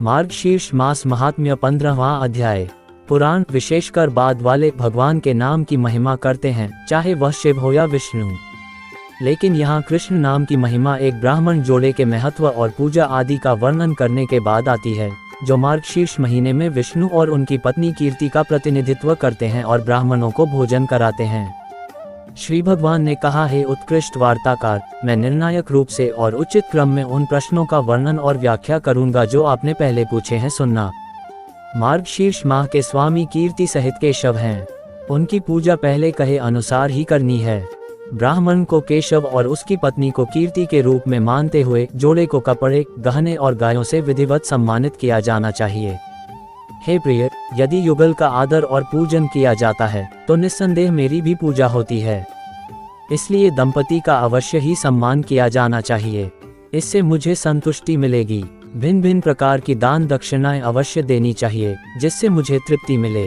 मार्गशीर्ष मास महात्म्य 15वां अध्याय। पुराण विशेषकर बाद वाले भगवान के नाम की महिमा करते हैं, चाहे वह शिव हो या विष्णु। लेकिन यहाँ कृष्ण नाम की महिमा एक ब्राह्मण जोड़े के महत्व और पूजा आदि का वर्णन करने के बाद आती है, जो मार्गशीर्ष महीने में विष्णु और उनकी पत्नी कीर्ति का प्रतिनिधित्व करते हैं और ब्राह्मणों को भोजन कराते हैं। श्री भगवान ने कहा, हे उत्कृष्ट वार्ताकार, मैं निर्णायक रूप से और उचित क्रम में उन प्रश्नों का वर्णन और व्याख्या करूंगा जो आपने पहले पूछे हैं, सुनना। मार्गशीर्ष माह के स्वामी कीर्ति सहित केशव हैं। उनकी पूजा पहले कहे अनुसार ही करनी है। ब्राह्मण को केशव और उसकी पत्नी को कीर्ति के रूप में मानते हुए जोड़े को कपड़े, गहने और गायों से विधिवत सम्मानित किया जाना चाहिए। हे प्रिय, यदि युगल का आदर और पूजन किया जाता है तो निस्संदेह मेरी भी पूजा होती है। इसलिए दंपति का अवश्य ही सम्मान किया जाना चाहिए। इससे मुझे संतुष्टि मिलेगी। भिन्न भिन्न प्रकार की दान दक्षिणाएं अवश्य देनी चाहिए, जिससे मुझे तृप्ति मिले।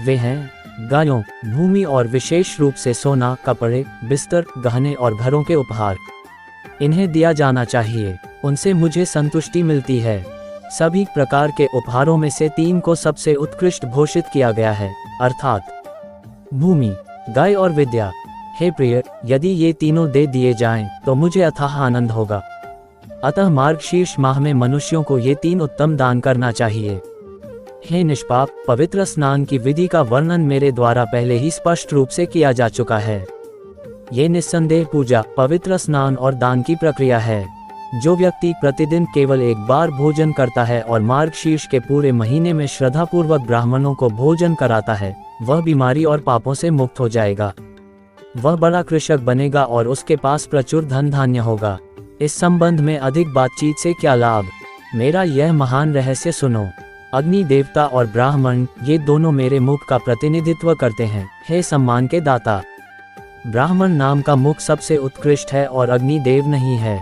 वे हैं गायों, भूमि और विशेष रूप से सोना, कपड़े, बिस्तर, गहने और घरों के उपहार। इन्हें दिया जाना चाहिए, उनसे मुझे संतुष्टि मिलती है। सभी प्रकार के उपहारों में से 3 को सबसे उत्कृष्ट घोषित किया गया है, अर्थात भूमि, गाय और विद्या। हे प्रिय, यदि ये तीनों दे दिए जाएं तो मुझे अथाह आनंद होगा। अतः मार्गशीर्ष माह में मनुष्यों को ये 3 उत्तम दान करना चाहिए। हे निष्पाप, पवित्र स्नान की विधि का वर्णन मेरे द्वारा पहले ही स्पष्ट रूप से किया जा चुका है। ये निस्संदेह पूजा, पवित्र स्नान और दान की प्रक्रिया है। जो व्यक्ति प्रतिदिन केवल एक बार भोजन करता है और मार्गशीर्ष के पूरे महीने में श्रद्धापूर्वक ब्राह्मणों को भोजन कराता है, वह बीमारी और पापों से मुक्त हो जाएगा। वह बड़ा कृषक बनेगा और उसके पास प्रचुर धन धान्य होगा। इस संबंध में अधिक बातचीत से क्या लाभ? मेरा यह महान रहस्य सुनो। अग्नि देवता और ब्राह्मण, ये दोनों मेरे मुख का प्रतिनिधित्व करते हैं। हे सम्मान के दाता, ब्राह्मण नाम का मुख सबसे उत्कृष्ट है और अग्नि देव नहीं है।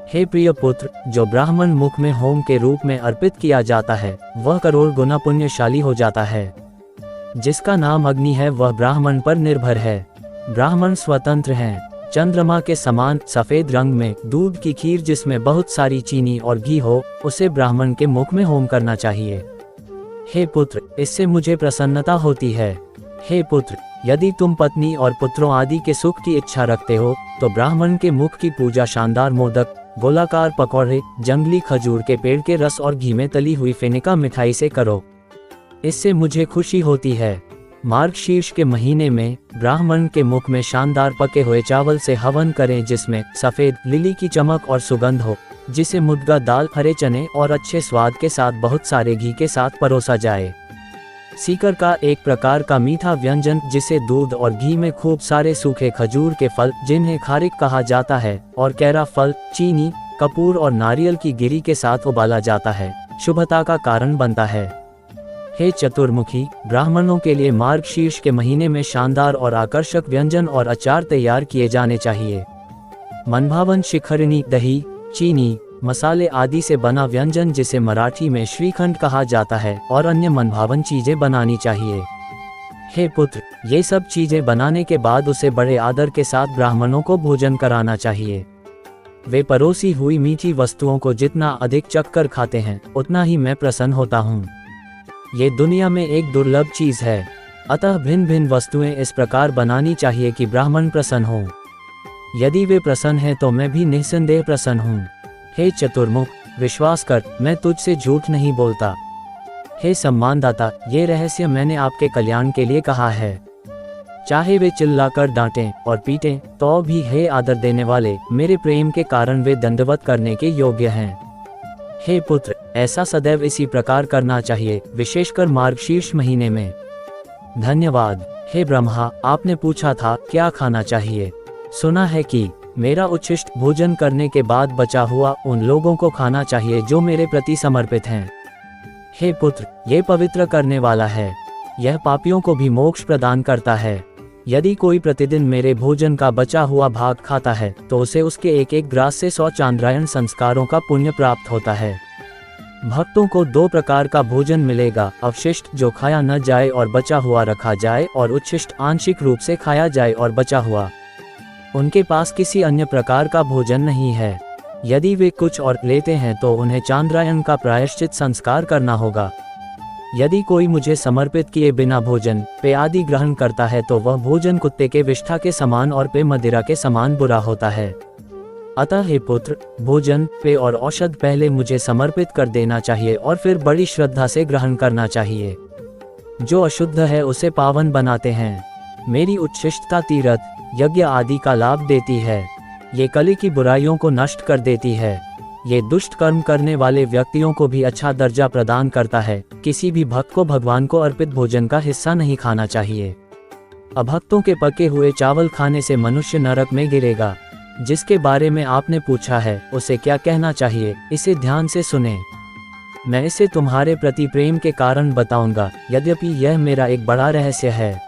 हे प्रिय पुत्र, जो ब्राह्मण मुख में होम के रूप में अर्पित किया जाता है, वह करोड़ गुना पुण्यशाली हो जाता है। जिसका नाम अग्नि है वह ब्राह्मण पर निर्भर है। ब्राह्मण स्वतंत्र हैं, चंद्रमा के समान सफेद रंग में दूध की खीर जिसमें बहुत सारी चीनी और घी हो, उसे ब्राह्मण के मुख में होम करना चाहिए। हे पुत्र, इससे मुझे प्रसन्नता होती है। हे पुत्र, यदि तुम पत्नी और पुत्रों आदि के सुख की इच्छा रखते हो तो ब्राह्मण के मुख की पूजा शानदार मोदक, गोलाकार पकौड़े, जंगली खजूर के पेड़ के रस और घी में तली हुई फेनिका मिठाई से करो। इससे मुझे खुशी होती है। मार्गशीर्ष के महीने में ब्राह्मण के मुख में शानदार पके हुए चावल से हवन करें, जिसमें सफ़ेद लिली की चमक और सुगंध हो, जिसे मुद्गा दाल, हरे चने और अच्छे स्वाद के साथ बहुत सारे घी के साथ परोसा जाए। सीकर का एक प्रकार का मीठा व्यंजन, जिसे दूध और घी में खूब सारे सूखे खजूर के फल, जिन्हें खारिक कहा जाता है, और कैरा फल, चीनी, कपूर और नारियल की गिरी के साथ उबाला जाता है, शुभता का कारण बनता है। हे चतुर्मुखी, ब्राह्मणों के लिए मार्गशीर्ष के महीने में शानदार और आकर्षक व्यंजन और अचार तैयार किए जाने चाहिए। मनभावन शिखरिणी, दही, चीनी, मसाले आदि से बना व्यंजन, जिसे मराठी में श्रीखंड कहा जाता है, और अन्य मनभावन चीजें बनानी चाहिए। हे पुत्र, ये सब चीजें बनाने के बाद उसे बड़े आदर के साथ ब्राह्मणों को भोजन कराना चाहिए। वे परोसी हुई मीठी वस्तुओं को जितना अधिक चखकर खाते हैं, उतना ही मैं प्रसन्न होता हूँ। ये दुनिया में एक दुर्लभ चीज है। अतः भिन्न भिन्न वस्तुएं इस प्रकार बनानी चाहिए कि ब्राह्मण प्रसन्न हो। यदि वे प्रसन्न हैं तो मैं भी निस्संदेह प्रसन्न हूँ। हे चतुर्मुख, विश्वास कर, मैं तुझसे झूठ नहीं बोलता। हे सम्मानदाता, ये रहस्य मैंने आपके कल्याण के लिए कहा है। चाहे वे चिल्लाकर डांटें और पीटें तो भी, हे आदर देने वाले, मेरे प्रेम के कारण वे दंडवत करने के योग्य हैं। हे पुत्र, ऐसा सदैव इसी प्रकार करना चाहिए, विशेषकर मार्गशीर्ष महीने में। धन्यवाद। हे ब्रह्मा, आपने पूछा था क्या खाना चाहिए। सुना है कि मेरा उच्छिष्ट भोजन करने के बाद बचा हुआ उन लोगों को खाना चाहिए जो मेरे प्रति समर्पित हैं। हे पुत्र, ये पवित्र करने वाला है। यह पापियों को भी मोक्ष प्रदान करता है। यदि कोई प्रतिदिन मेरे भोजन का बचा हुआ भाग खाता है तो उसे उसके एक एक ग्रास से 100 चांद्रायण संस्कारों का पुण्य प्राप्त होता है। भक्तों को 2 प्रकार का भोजन मिलेगा, अवशिष्ट जो खाया न जाए और बचा हुआ रखा जाए, और उच्छिष्ट आंशिक रूप से खाया जाए और बचा हुआ। उनके पास किसी अन्य प्रकार का भोजन नहीं है। यदि वे कुछ और लेते हैं तो उन्हें चांद्रायन का प्रायश्चित संस्कार करना होगा। यदि कोई मुझे समर्पित किए बिना भोजन पेय आदि ग्रहण करता है तो वह भोजन कुत्ते के विष्ठा के समान और पेय मदिरा के समान बुरा होता है। अतः हे पुत्र, भोजन पेय और औषध पहले मुझे समर्पित कर देना चाहिए और फिर बड़ी श्रद्धा से ग्रहण करना चाहिए। जो अशुद्ध है उसे पावन बनाते हैं। मेरी उच्छिष्टता तीर्थ, यज्ञ आदि का लाभ देती है। ये कली की बुराइयों को नष्ट कर देती है। ये दुष्ट कर्म करने वाले व्यक्तियों को भी अच्छा दर्जा प्रदान करता है। किसी भी भक्त को भगवान को अर्पित भोजन का हिस्सा नहीं खाना चाहिए। अभक्तों के पके हुए चावल खाने से मनुष्य नरक में गिरेगा। जिसके बारे में आपने पूछा है उसे क्या कहना चाहिए, इसे ध्यान से सुने। मैं इसे तुम्हारे प्रति प्रेम के कारण बताऊंगा, यद्यपि यह मेरा एक बड़ा रहस्य है।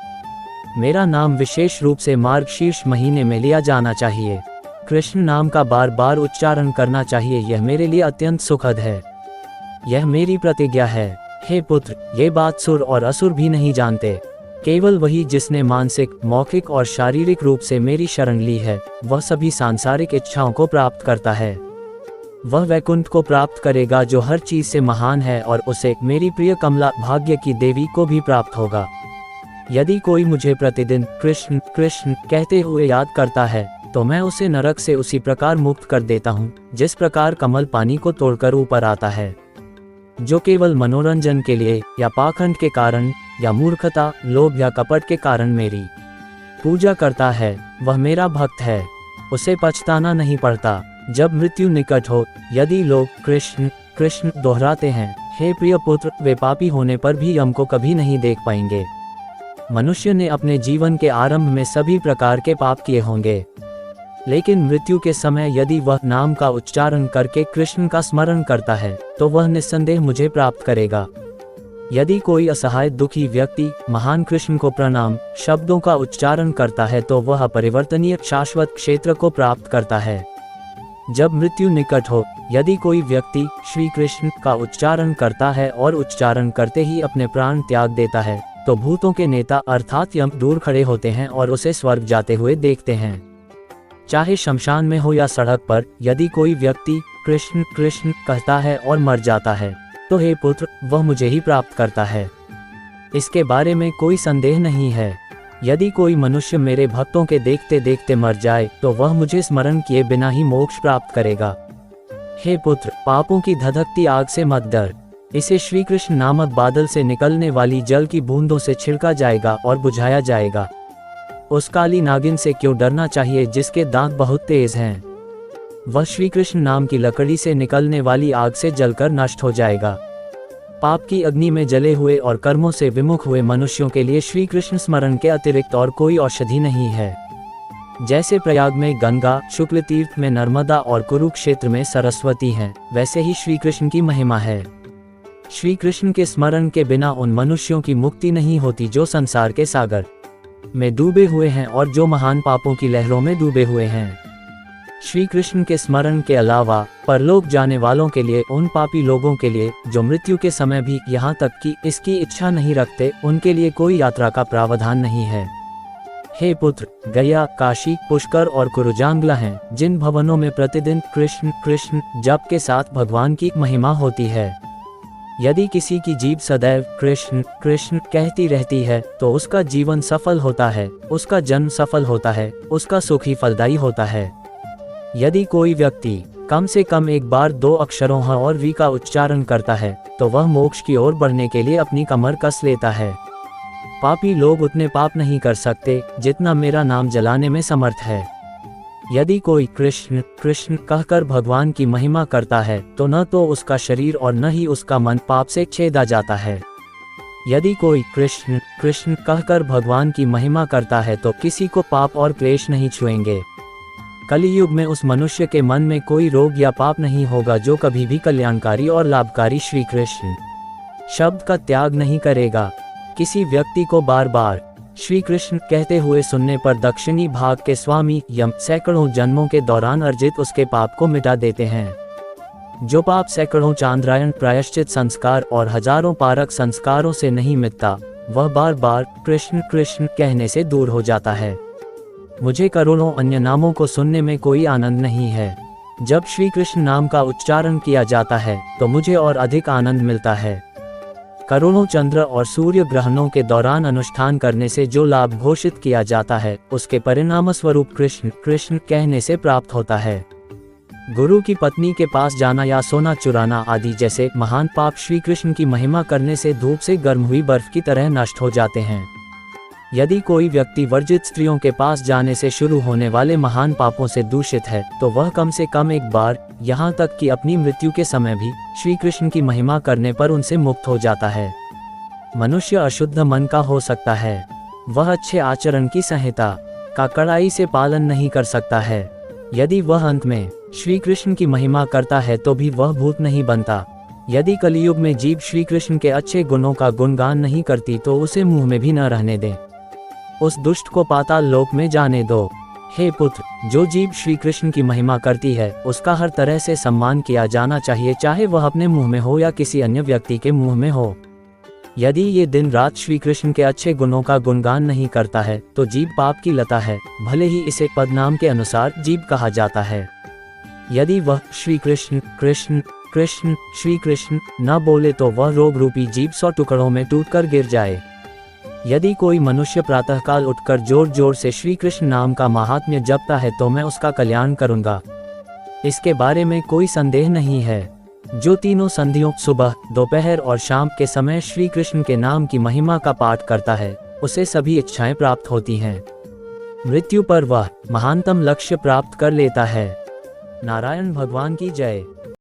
मेरा नाम विशेष रूप से मार्गशीर्ष महीने में लिया जाना चाहिए। कृष्ण नाम का बार बार उच्चारण करना चाहिए। यह मेरे लिए अत्यंत सुखद है। यह मेरी प्रतिज्ञा है। हे पुत्र, ये बात सुर और असुर भी नहीं जानते। केवल वही जिसने मानसिक, मौखिक और शारीरिक रूप से मेरी शरण ली है, वह सभी सांसारिक इच्छाओं को प्राप्त करता है। वह वैकुंठ को प्राप्त करेगा जो हर चीज से महान है, और उसे मेरी प्रिय कमला भाग्य की देवी को भी प्राप्त होगा। यदि कोई मुझे प्रतिदिन कृष्ण कृष्ण कहते हुए याद करता है तो मैं उसे नरक से उसी प्रकार मुक्त कर देता हूँ जिस प्रकार कमल पानी को तोड़कर ऊपर आता है। जो केवल मनोरंजन के लिए या पाखंड के कारण या मूर्खता, लोभ या कपट के कारण मेरी पूजा करता है, वह मेरा भक्त है। उसे पछताना नहीं पड़ता जब मृत्यु निकट हो। यदि लोग कृष्ण कृष्ण दोहराते हैं, हे प्रिय पुत्र, वे पापी होने पर भी यम को कभी नहीं देख पाएंगे। मनुष्य ने अपने जीवन के आरंभ में सभी प्रकार के पाप किए होंगे, लेकिन मृत्यु के समय यदि वह नाम का उच्चारण करके कृष्ण का स्मरण करता है तो वह निस्संदेह मुझे प्राप्त करेगा। यदि कोई असहाय दुखी व्यक्ति महान कृष्ण को प्रणाम शब्दों का उच्चारण करता है तो वह अपरिवर्तनीय शाश्वत क्षेत्र को प्राप्त करता है। जब मृत्यु निकट हो, यदि कोई व्यक्ति श्री कृष्ण का उच्चारण करता है और उच्चारण करते ही अपने प्राण त्याग देता है तो भूतों के नेता अर्थात यम दूर खड़े होते हैं और उसे स्वर्ग जाते हुए देखते हैं। चाहे शमशान में हो या सड़क पर, यदि कोई व्यक्ति कृष्ण कृष्ण कहता है और मर जाता है तो हे पुत्र, वह मुझे ही प्राप्त करता है। इसके बारे में कोई संदेह नहीं है। यदि कोई मनुष्य मेरे भक्तों के देखते देखते मर जाए तो वह मुझे स्मरण किए बिना ही मोक्ष प्राप्त करेगा। हे पुत्र, पापों की धधकती आग से मत डर। इसे श्री कृष्ण नामक बादल से निकलने वाली जल की बूंदों से छिड़का जाएगा और बुझाया जाएगा। उस काली नागिन से क्यों डरना चाहिए जिसके दांत बहुत तेज हैं? वह श्री कृष्ण नाम की लकड़ी से निकलने वाली आग से जलकर नष्ट हो जाएगा। पाप की अग्नि में जले हुए और कर्मों से विमुख हुए मनुष्यों के लिए श्री कृष्ण स्मरण के अतिरिक्त और कोई औषधि नहीं है। जैसे प्रयाग में गंगा, शुक्ल तीर्थ में नर्मदा और कुरुक्षेत्र में सरस्वती हैं, वैसे ही श्री कृष्ण की महिमा है। श्री कृष्ण के स्मरण के बिना उन मनुष्यों की मुक्ति नहीं होती जो संसार के सागर में डूबे हुए हैं और जो महान पापों की लहरों में डूबे हुए हैं। श्री कृष्ण के स्मरण के अलावा परलोक जाने वालों के लिए, उन पापी लोगों के लिए जो मृत्यु के समय भी यहाँ तक कि इसकी इच्छा नहीं रखते, उनके लिए कोई यात्रा का प्रावधान नहीं है। हे पुत्र, गया, काशी, पुष्कर और कुरुजांगला हैं जिन भवनों में प्रतिदिन कृष्ण कृष्ण जप के साथ भगवान की महिमा होती है। यदि किसी की जीभ सदैव कृष्ण कृष्ण कहती रहती है तो उसका जीवन सफल होता है, उसका जन्म सफल होता है, उसका सुख ही फलदायी होता है। यदि कोई व्यक्ति कम से कम एक बार 2 अक्षरों ह और वी का उच्चारण करता है तो वह मोक्ष की ओर बढ़ने के लिए अपनी कमर कस लेता है। पापी लोग उतने पाप नहीं कर सकते जितना मेरा नाम जलाने में समर्थ है। यदि कोई कृष्ण कृष्ण कहकर भगवान की महिमा करता है तो न तो उसका शरीर और न ही उसका मन पाप से छेदा जाता है। यदि कोई कृष्ण कृष्ण कहकर भगवान की महिमा करता है तो किसी को पाप और क्लेश नहीं छुएंगे। कलियुग में उस मनुष्य के मन में कोई रोग या पाप नहीं होगा जो कभी भी कल्याणकारी और लाभकारी श्री कृष्ण शब्द का त्याग नहीं करेगा। किसी व्यक्ति को बार बार श्री कृष्ण कहते हुए सुनने पर दक्षिणी भाग के स्वामी यम सैकड़ों जन्मों के दौरान अर्जित उसके पाप को मिटा देते हैं। जो पाप सैकड़ों चांद्रायन प्रायश्चित संस्कार और हजारों पारक संस्कारों से नहीं मिटता, वह बार बार कृष्ण कृष्ण कहने से दूर हो जाता है। मुझे करोड़ों अन्य नामों को सुनने में कोई आनंद नहीं है। जब श्री कृष्ण नाम का उच्चारण किया जाता है तो मुझे और अधिक आनंद मिलता है। करोड़ों चंद्र और सूर्य ग्रहणों के दौरान अनुष्ठान करने से जो लाभ घोषित किया जाता है उसके परिणाम स्वरूप कृष्ण कृष्ण कहने से प्राप्त होता है। गुरु की पत्नी के पास जाना या सोना चुराना आदि जैसे महान पाप श्री कृष्ण की महिमा करने से धूप से गर्म हुई बर्फ की तरह नष्ट हो जाते हैं। यदि कोई व्यक्ति वर्जित स्त्रियों के पास जाने से शुरू होने वाले महान पापों से दूषित है तो वह कम से कम एक बार, यहाँ तक कि अपनी मृत्यु के समय भी श्री कृष्ण की महिमा करने पर उनसे मुक्त हो जाता है। मनुष्य अशुद्ध मन का हो सकता है, वह अच्छे आचरण की संहिता का कड़ाई से पालन नहीं कर सकता है। यदि वह अंत में श्री कृष्ण की महिमा करता है तो भी वह भूत नहीं बनता। यदि कलियुग में जीव श्री कृष्ण के अच्छे गुणों का गुणगान नहीं करती तो उसे मुंह में भी न रहने दें, उस दुष्ट को पाताल लोक में जाने दो। हे पुत्र, जो जीव श्री कृष्ण की महिमा करती है उसका हर तरह से सम्मान किया जाना चाहिए, चाहे वह अपने मुंह में हो या किसी अन्य व्यक्ति के मुंह में हो। यदि ये दिन रात श्री कृष्ण के अच्छे गुणों का गुणगान नहीं करता है तो जीव पाप की लता है, भले ही इसे पदनाम के अनुसार जीव कहा जाता है। यदि वह श्री कृष्ण कृष्ण कृष्ण श्री कृष्ण न बोले तो वह रोग रूपी जीव 100 टुकड़ों में टूटकर गिर जाए। यदि कोई मनुष्य प्रातःकाल उठकर जोर जोर से श्री कृष्ण नाम का महात्म्य जपता है तो मैं उसका कल्याण करूंगा, इसके बारे में कोई संदेह नहीं है। जो तीनों संधियों सुबह, दोपहर और शाम के समय श्री कृष्ण के नाम की महिमा का पाठ करता है उसे सभी इच्छाएं प्राप्त होती हैं। मृत्यु पर वह महानतम लक्ष्य प्राप्त कर लेता है। नारायण भगवान की जय।